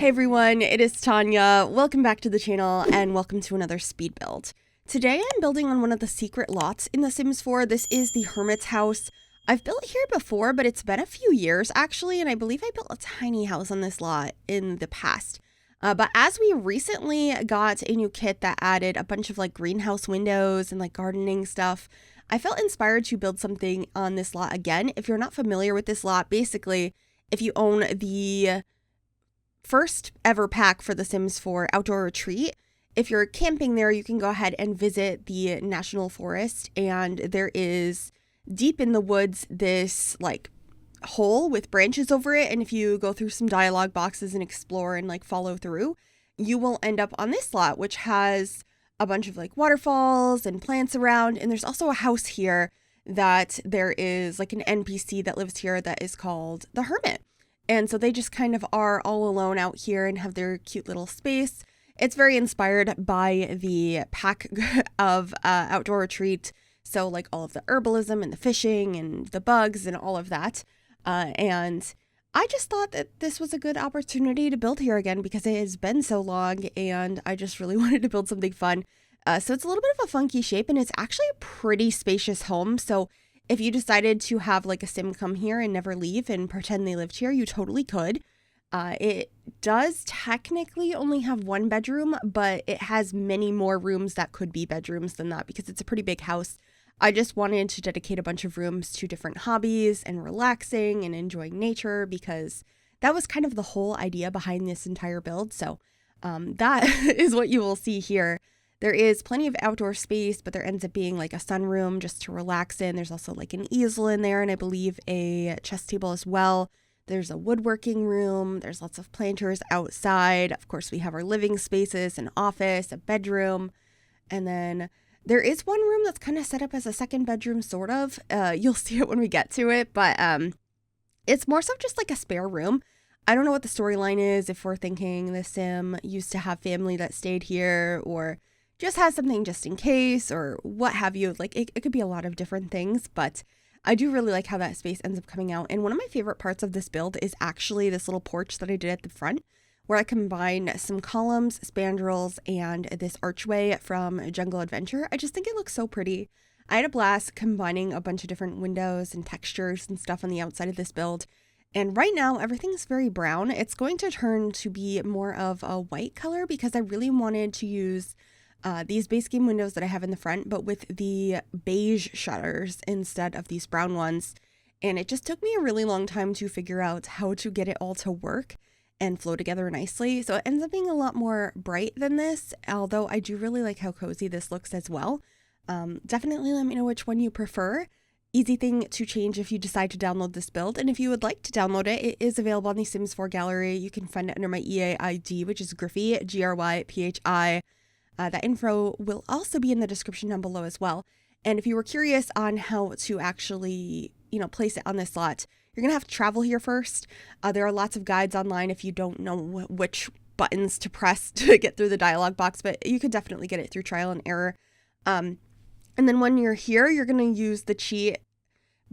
Hey everyone, it is Tanya. Welcome back to the channel and welcome to another speed build. Today I'm building on one of the secret lots in The Sims 4. This is the Hermit's house. I've built here before, but it's been a few years actually, and I believe I built a tiny house on this lot in the past. But as we recently got a new kit that added a bunch of like greenhouse windows and like gardening stuff, I felt inspired to build something on this lot again. If you're not familiar with this lot, basically, if you own the first ever pack for The Sims 4 Outdoor Retreat, if you're camping there, you can go ahead and visit the National Forest, and there is deep in the woods this like hole with branches over it, and if you go through some dialogue boxes and explore and like follow through, you will end up on this lot, which has a bunch of like waterfalls and plants around, and there's also a house here that there is like an NPC that lives here that is called the Hermit. And so they just kind of are all alone out here and have their cute little space. It's very inspired by the pack of Outdoor Retreat. So like all of the herbalism and the fishing and the bugs and all of that. And I just thought that this was a good opportunity to build here again because it has been so long and I just really wanted to build something fun. So it's a little bit of a funky shape and it's actually a pretty spacious home. So if you decided to have like a sim come here and never leave and pretend they lived here, you totally could. It does technically only have one bedroom, but it has many more rooms that could be bedrooms than that because it's a pretty big house. I just wanted to dedicate a bunch of rooms to different hobbies and relaxing and enjoying nature because that was kind of the whole idea behind this entire build. So that is what you will see here. There is plenty of outdoor space, but there ends up being like a sunroom just to relax in. There's also like an easel in there and I believe a chess table as well. There's a woodworking room. There's lots of planters outside. Of course, we have our living spaces, an office, a bedroom. And then there is one room that's kind of set up as a second bedroom, sort of. You'll see it when we get to it, but it's more so just like a spare room. I don't know what the storyline is, if we're thinking the sim used to have family that stayed here or just has something just in case or what have you. Like it could be a lot of different things, but I do really like how that space ends up coming out. And one of my favorite parts of this build is actually this little porch that I did at the front where I combined some columns, spandrels, and this archway from Jungle Adventure. I just think it looks so pretty. I had a blast combining a bunch of different windows and textures and stuff on the outside of this build. And right now, everything's very brown. It's going to turn to be more of a white color because I really wanted to use these base game windows that I have in the front, but with the beige shutters instead of these brown ones. And it just took me a really long time to figure out how to get it all to work and flow together nicely. So it ends up being a lot more bright than this, although I do really like how cozy this looks as well. Definitely let me know which one you prefer. Easy thing to change if you decide to download this build. And if you would like to download it, it is available on the Sims 4 gallery. You can find it under my EA ID, which is Gryphi, Gryphi. That info will also be in the description down below as well. And if you were curious on how to actually, place it on this lot, you're going to have to travel here first. There are lots of guides online if you don't know which buttons to press to get through the dialogue box, but you could definitely get it through trial and error. And then when you're here, you're going to use the cheat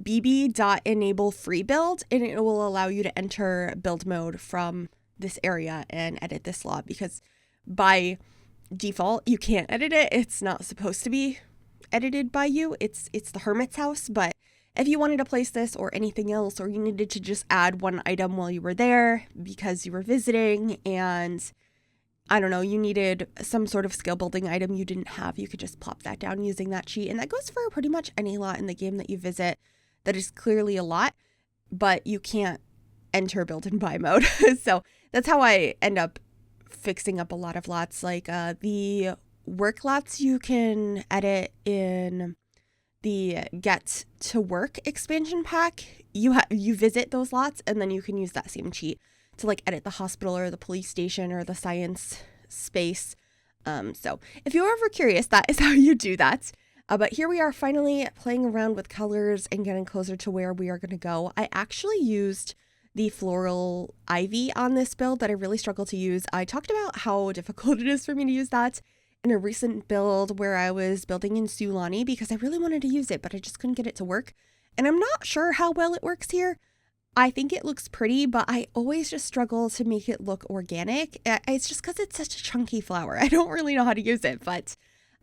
bb.enable free build, and it will allow you to enter build mode from this area and edit this lot because by default you can't edit it. It's not supposed to be edited by you. It's the Hermit's house, but if you wanted to place this or anything else, or you needed to just add one item while you were there because you were visiting and I don't know, you needed some sort of skill building item you didn't have, you could just plop that down using that cheat. And that goes for pretty much any lot in the game that you visit that is clearly a lot, but you can't enter build and buy mode. So that's how I end up fixing up a lot of lots. Like the work lots you can edit in the Get to Work expansion pack. You visit those lots and then you can use that same cheat to like edit the hospital or the police station or the science space. So if you're ever curious, that is how you do that. But here we are finally playing around with colors and getting closer to where we are going to go. I actually used the floral ivy on this build that I really struggle to use. I talked about how difficult it is for me to use that in a recent build where I was building in Sulani because I really wanted to use it, but I just couldn't get it to work. And I'm not sure how well it works here. I think it looks pretty, but I always just struggle to make it look organic. It's just because it's such a chunky flower. I don't really know how to use it, but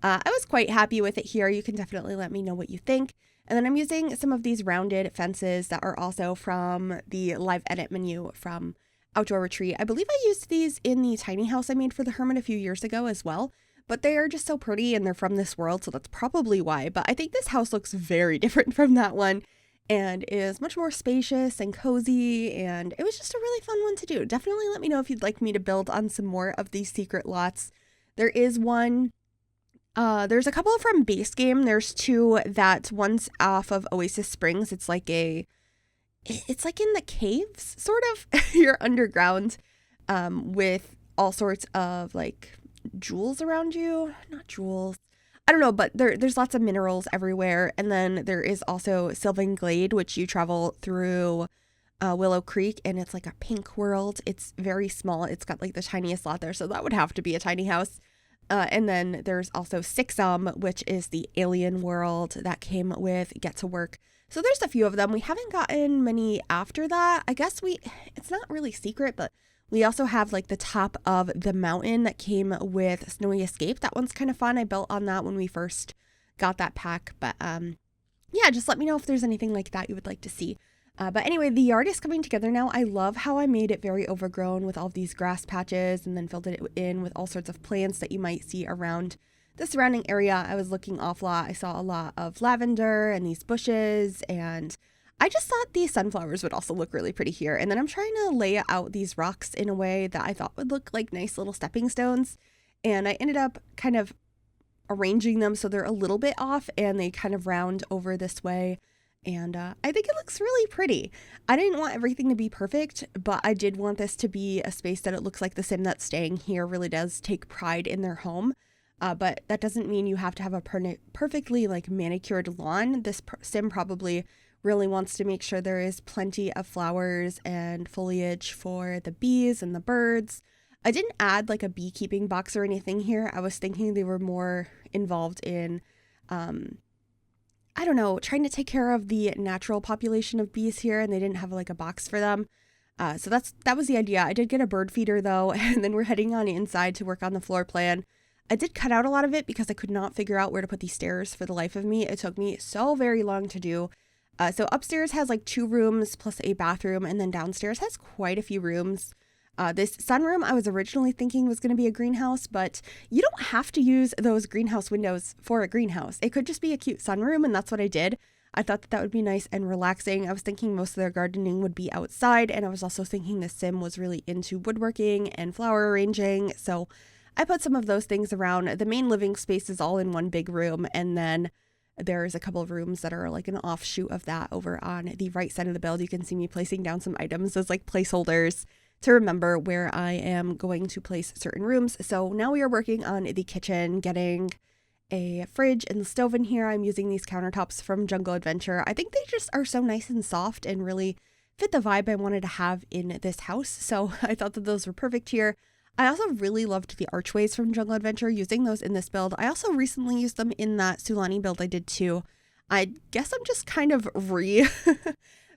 I was quite happy with it here. You can definitely let me know what you think. And then I'm using some of these rounded fences that are also from the live edit menu from Outdoor Retreat. I believe I used these in the tiny house I made for the Hermit a few years ago as well, but they are just so pretty and they're from this world, so that's probably why. But I think this house looks very different from that one and is much more spacious and cozy, and it was just a really fun one to do. Definitely let me know if you'd like me to build on some more of these secret lots. There is one, there's a couple from base game. There's two that one's off of Oasis Springs. It's like in the caves, sort of. You're underground with all sorts of like jewels around you. Not jewels. I don't know, but there's lots of minerals everywhere. And then there is also Sylvan Glade, which you travel through Willow Creek, and it's like a pink world. It's very small. It's got like the tiniest lot there, so that would have to be a tiny house. And then there's also Sixum, which is the alien world that came with Get to Work. So there's a few of them. We haven't gotten many after that. I guess it's not really secret, but we also have like the top of the mountain that came with Snowy Escape. That one's kind of fun. I built on that when we first got that pack. But yeah, just let me know if there's anything like that you would like to see. But anyway, the yard is coming together now. I love how I made it very overgrown with all of these grass patches and then filled it in with all sorts of plants that you might see around the surrounding area. I was looking off lot. I saw a lot of lavender and these bushes, and I just thought these sunflowers would also look really pretty here. And then I'm trying to lay out these rocks in a way that I thought would look like nice little stepping stones. And I ended up kind of arranging them so they're a little bit off and they kind of round over this way. And I think it looks really pretty. I didn't want everything to be perfect, but I did want this to be a space that it looks like the sim that's staying here really does take pride in their home. But that doesn't mean you have to have a perfectly like manicured lawn. This sim probably really wants to make sure there is plenty of flowers and foliage for the bees and the birds. I didn't add like a beekeeping box or anything here. I was thinking they were more involved in, I don't know, trying to take care of the natural population of bees here, and they didn't have like a box for them. So that was the idea. I did get a bird feeder though, and then we're heading on inside to work on the floor plan. I did cut out a lot of it because I could not figure out where to put these stairs for the life of me. It took me so very long to do. So upstairs has like 2 rooms plus a bathroom, and then downstairs has quite a few rooms. This sunroom I was originally thinking was going to be a greenhouse, but you don't have to use those greenhouse windows for a greenhouse. It could just be a cute sunroom, and that's what I did. I thought that would be nice and relaxing. I was thinking most of their gardening would be outside, and I was also thinking the sim was really into woodworking and flower arranging, so I put some of those things around. The main living space is all in one big room, and then there's a couple of rooms that are like an offshoot of that over on the right side of the build. You can see me placing down some items as like placeholders to remember where I am going to place certain rooms. So now we are working on the kitchen, getting a fridge and the stove in here. I'm using these countertops from Jungle Adventure. I think they just are so nice and soft and really fit the vibe I wanted to have in this house. So I thought that those were perfect here. I also really loved the archways from Jungle Adventure, using those in this build. I also recently used them in that Sulani build I did too. I guess I'm just kind of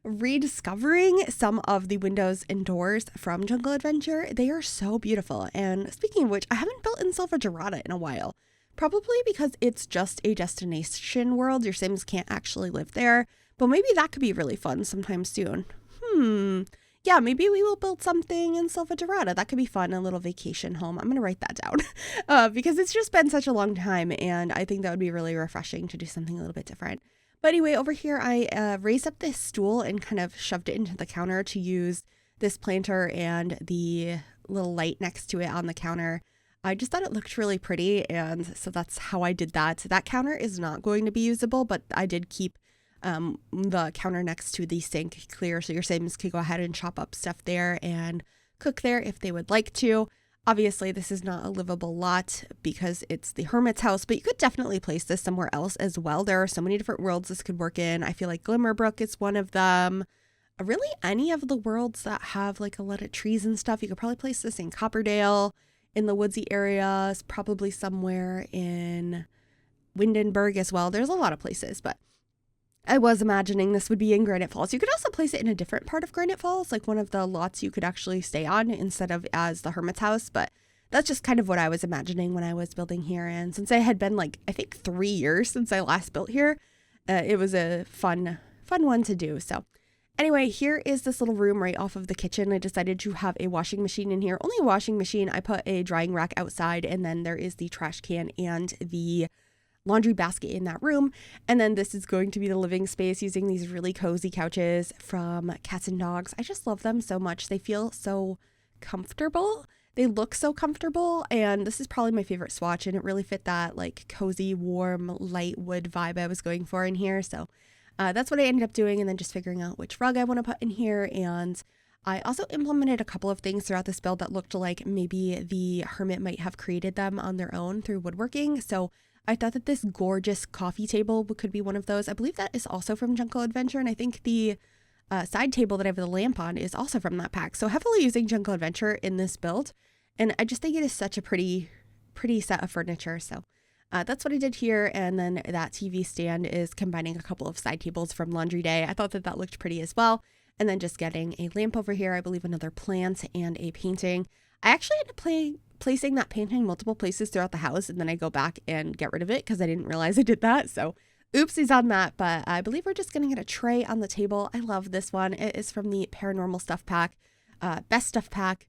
rediscovering some of the windows and doors from Jungle Adventure. They are so beautiful. And speaking of which, I haven't built in Silva Dorada in a while. Probably because it's just a destination world. Your Sims can't actually live there. But maybe that could be really fun sometime soon. Yeah, maybe we will build something in Silva Dorada. That could be fun, a little vacation home. I'm going to write that down because it's just been such a long time, and I think that would be really refreshing to do something a little bit different. But anyway, over here, I raised up this stool and kind of shoved it into the counter to use this planter and the little light next to it on the counter. I just thought it looked really pretty, and so that's how I did that. That counter is not going to be usable, but I did keep the counter next to the sink clear, so your Sims could go ahead and chop up stuff there and cook there if they would like to. Obviously, this is not a livable lot because it's the Hermit's house, but you could definitely place this somewhere else as well. There are so many different worlds this could work in. I feel like Glimmerbrook is one of them. Really, any of the worlds that have like a lot of trees and stuff. You could probably place this in Copperdale, in the woodsy areas, probably somewhere in Windenburg as well. There's a lot of places, but I was imagining this would be in Granite Falls. You could also place it in a different part of Granite Falls, like one of the lots you could actually stay on instead of as the Hermit's house, but that's just kind of what I was imagining when I was building here. And since I had been like, I think 3 years since I last built here, it was a fun one to do. So anyway, here is this little room right off of the kitchen. I decided to have a washing machine in here. Only a washing machine. I put a drying rack outside, and then there is the trash can and the laundry basket in that room. And then this is going to be the living space using these really cozy couches from Cats and Dogs. I just love them so much. They feel so comfortable. They look so comfortable, and this is probably my favorite swatch, and it really fit that like cozy, warm, light wood vibe I was going for in here. So that's what I ended up doing, and then just figuring out which rug I want to put in here. And I also implemented a couple of things throughout this build that looked like maybe the Hermit might have created them on their own through woodworking. So I thought that this gorgeous coffee table could be one of those. I believe that is also from Jungle Adventure, and I think the side table that I have the lamp on is also from that pack. So heavily using Jungle Adventure in this build, and I just think it is such a pretty set of furniture. So that's what I did here, and then that TV stand is combining a couple of side tables from Laundry Day. I thought that that looked pretty as well, and then just getting a lamp over here, I believe another plant, and a painting. I actually had to placing that painting multiple places throughout the house, and then I go back and get rid of it because I didn't realize I did that. So oopsies on that, but I believe we're just going to get a tray on the table. I love this one. It is from the Paranormal Stuff Pack, best stuff pack,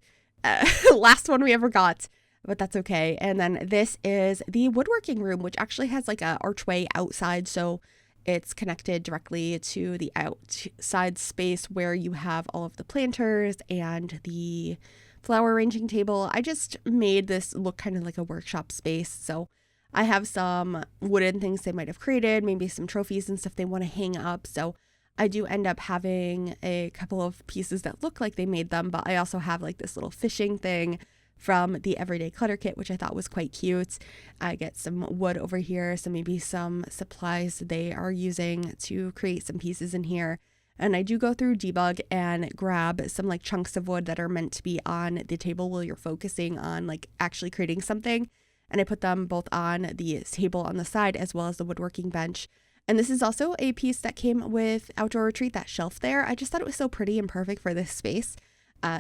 last one we ever got, but that's okay. And then this is the woodworking room, which actually has like a archway outside, so it's connected directly to the outside space where you have all of the planters and the flower arranging table. I just made this look kind of like a workshop space. So I have some wooden things they might have created, maybe some trophies and stuff they want to hang up. So I do end up having a couple of pieces that look like they made them, but I also have like this little fishing thing from the Everyday Clutter Kit, which I thought was quite cute. I get some wood over here, so maybe some supplies they are using to create some pieces in here. And I do go through debug and grab some like chunks of wood that are meant to be on the table while you're focusing on like actually creating something. And I put them both on the table on the side as well as the woodworking bench. And this is also a piece that came with Outdoor Retreat, that shelf there. I just thought it was so pretty and perfect for this space.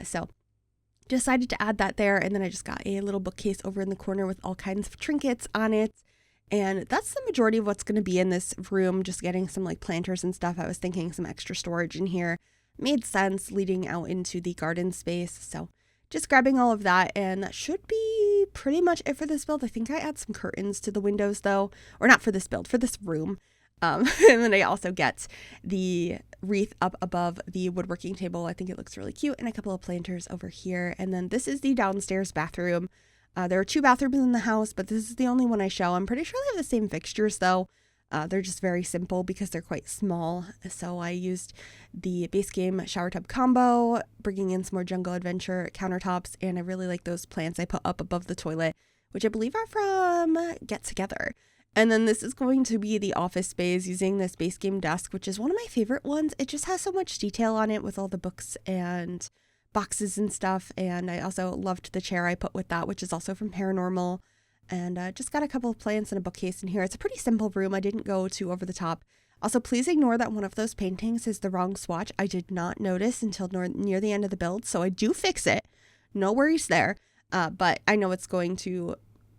So decided to add that there. And then I just got a little bookcase over in the corner with all kinds of trinkets on it. And that's the majority of what's going to be in this room, just getting some like planters and stuff. I was thinking some extra storage in here made sense leading out into the garden space. So just grabbing all of that, and that should be pretty much it for this build. I think I add some curtains to the windows though, or not for this build, for this room. And then I also get the wreath up above the woodworking table. I think it looks really cute, and a couple of planters over here. And then this is the downstairs bathroom. There are 2 bathrooms in the house, but this is the only one I show. I'm pretty sure they have the same fixtures though. They're just very simple because they're quite small. So I used the base game shower tub combo, bringing in some more Jungle Adventure countertops, and I really like those plants I put up above the toilet, which I believe are from Get Together. And then this is going to be the office space using this base game desk, which is one of my favorite ones. It just has so much detail on it with all the books and boxes and stuff. And I also loved the chair I put with that, which is also from Paranormal. And just got a couple of plants and a bookcase in here. It's a pretty simple room. I didn't go too over the top. Also, please ignore that one of those paintings is the wrong swatch. I did not notice until near the end of the build, so I do fix it. No worries there. But I know it's going to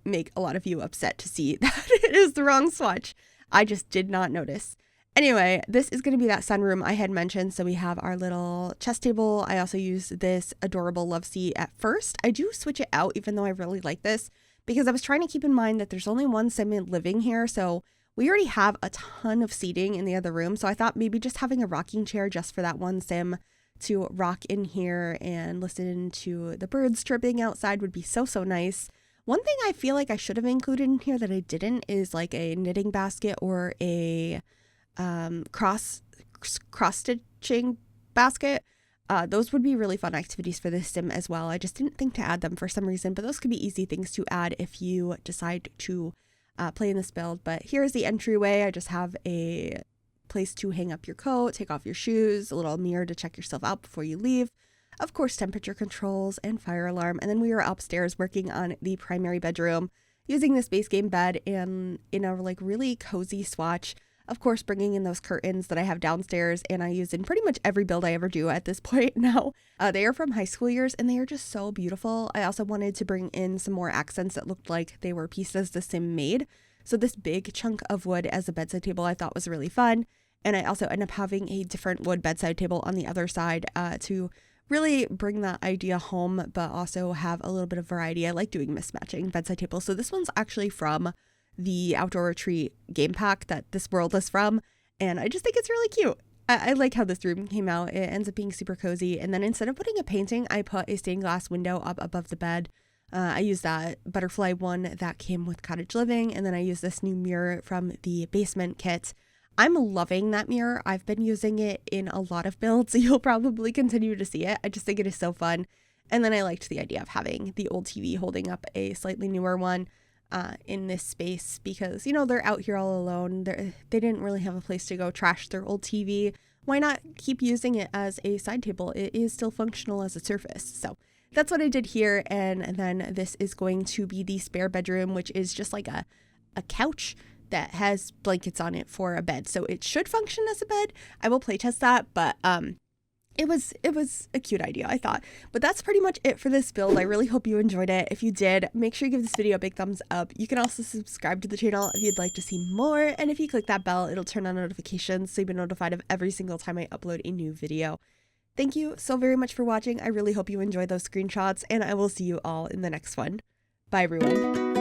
make a lot of you upset to see that it is the wrong swatch. I just did not notice. Anyway, this is going to be that sunroom I had mentioned. So we have our little chess table. I also use this adorable love seat at first. I do switch it out, even though I really like this, because I was trying to keep in mind that there's only one sim living here. So we already have a ton of seating in the other room. So I thought maybe just having a rocking chair just for that one sim to rock in here and listen to the birds chirping outside would be so nice. One thing I feel like I should have included in here that I didn't is like a knitting basket or a cross stitching basket. Those would be really fun activities for this sim as well. I just didn't think to add them for some reason, but those could be easy things to add if you decide to play in this build. But here's the entryway. I just have a place to hang up your coat, take off your shoes, a little mirror to check yourself out before you leave. Of course, temperature controls and fire alarm. And then we were upstairs working on the primary bedroom using this base game bed and in a like really cozy swatch Of course, bringing in those curtains that I have downstairs and I use in pretty much every build I ever do at this point now. They are from high school years and they are just so beautiful. I also wanted to bring in some more accents that looked like they were pieces the sim made. So this big chunk of wood as a bedside table I thought was really fun. And I also end up having a different wood bedside table on the other side to really bring that idea home, but also have a little bit of variety. I like doing mismatching bedside tables. So this one's actually from the Outdoor Retreat game pack that this world is from, and I just think it's really cute. I like how this room came out. It ends up being super cozy, and then instead of putting a painting, I put a stained glass window up above the bed. I used that butterfly one that came with Cottage Living, and then I used this new mirror from the basement kit. I'm loving that mirror. I've been using it in a lot of builds, so you'll probably continue to see it. I just think it is so fun. And then I liked the idea of having the old TV holding up a slightly newer one in this space because, you know, they're out here all alone. They didn't really have a place to go trash their old TV. Why not keep using it as a side table? It is still functional as a surface. So that's what I did here. And then this is going to be the spare bedroom, which is just like a couch that has blankets on it for a bed. So it should function as a bed. I will playtest that, but it was a cute idea, I thought. But that's pretty much it for this build. I really hope you enjoyed it. If you did, make sure you give this video a big thumbs up. You can also subscribe to the channel if you'd like to see more. And if you click that bell, it'll turn on notifications so you'll be notified of every single time I upload a new video. Thank you so very much for watching. I really hope you enjoyed those screenshots, and I will see you all in the next one. Bye, everyone.